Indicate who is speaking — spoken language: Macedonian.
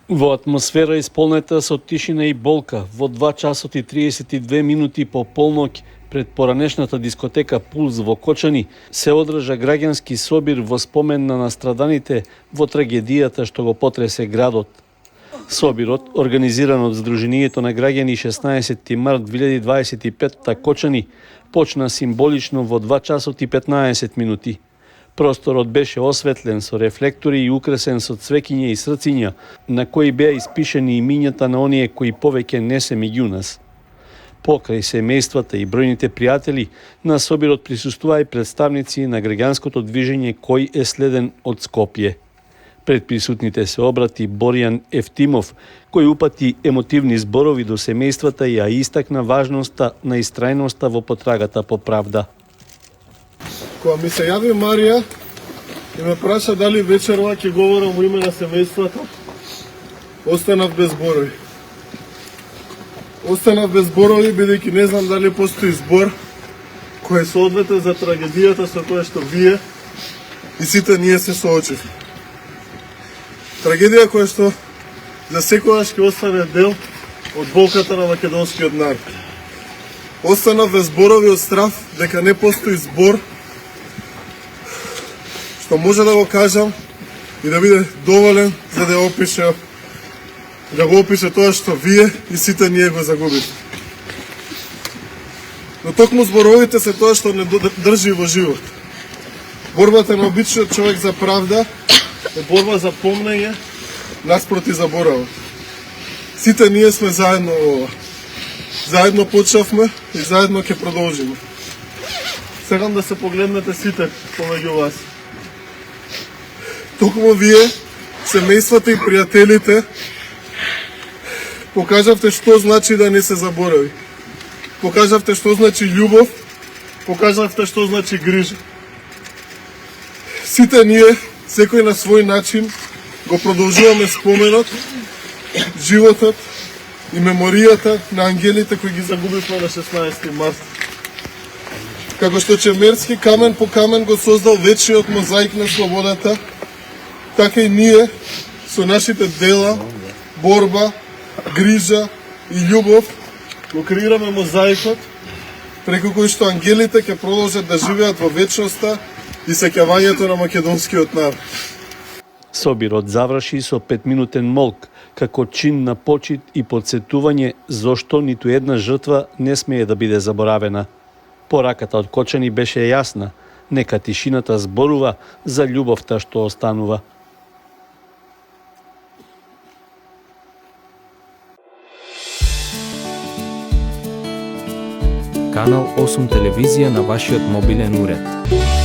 Speaker 1: Во атмосфера исполнета со тишина и болка, во 2 часот и 32 минути по полноќ пред поранешната дискотека Пулс во Кочани, се одржа граѓански собир во спомен на настраданите во трагедијата што го потресе градот. Собирот, организиран од Сдруженијето на граѓани 16 март 2025 Кочани, почна символично во 2 часот и 15 минути. Просторот беше осветлен со рефлектори и украсен со цвеќиња и срциња, на кои беа испишени имињата на оние кои повеќе не се меѓу нас. Покрај семејствата и бројните пријатели, на собирот присуствуваа и представници на граѓанското движење кој е следен од Скопје. Пред присутните се обрати Боријан Ефтимов, кој упати емотивни зборови до семејствата и ја истакна важноста на истрајноста во потрагата по правда.
Speaker 2: Кога ми се јави Марија и ме праша дали вечерва ќе говорам во име на семејството, останав без зборови. Останав без зборови, бидејќи не знам дали постои збор кој е соодветен за трагедијата со која што вие и сите ние се соочивме. Трагедија која што за секогаш ќе остане дел од болката на македонскиот народ. Останав без зборови од страв дека не постои збор што може да го кажам и да биде доволен за да го опише тоа што вие и сите ние го загубите. Но токму зборовите се тоа што не држи во живот. Борбата на обичниот човек за правда е борба за помнење наспроти заборавот. Сите ние сме заедно во ова. Заедно почнавме и заедно ќе продолжиме. Сакам да се погледнете сите помеѓу вас. Токму вие, семејствата и пријателите, покажавте што значи да не се заборави. Покажавте што значи љубов, покажавте што значи грижа. Сите ние, секој на свој начин, го продолжуваме споменот, животот и меморијата на ангелите кои ги загубивме на 16 март. Како што Чемерски камен по камен го создал вечниот мозаик на слободата, така и ние со нашите дела, борба, грижа и љубов го креираме мозаикот преку кој што ангелите ќе продолжат да живеат во вечноста и сеќавањето на македонскиот народ.
Speaker 1: Собирот заврши со 5-минутен молк, како чин на почит и потсетување зошто ниту една жртва не смее да биде заборавена. Пораката од Кочани беше јасна, нека тишината зборува за љубовта што останува.
Speaker 3: Канал 8 телевизија на вашиот мобилен уред.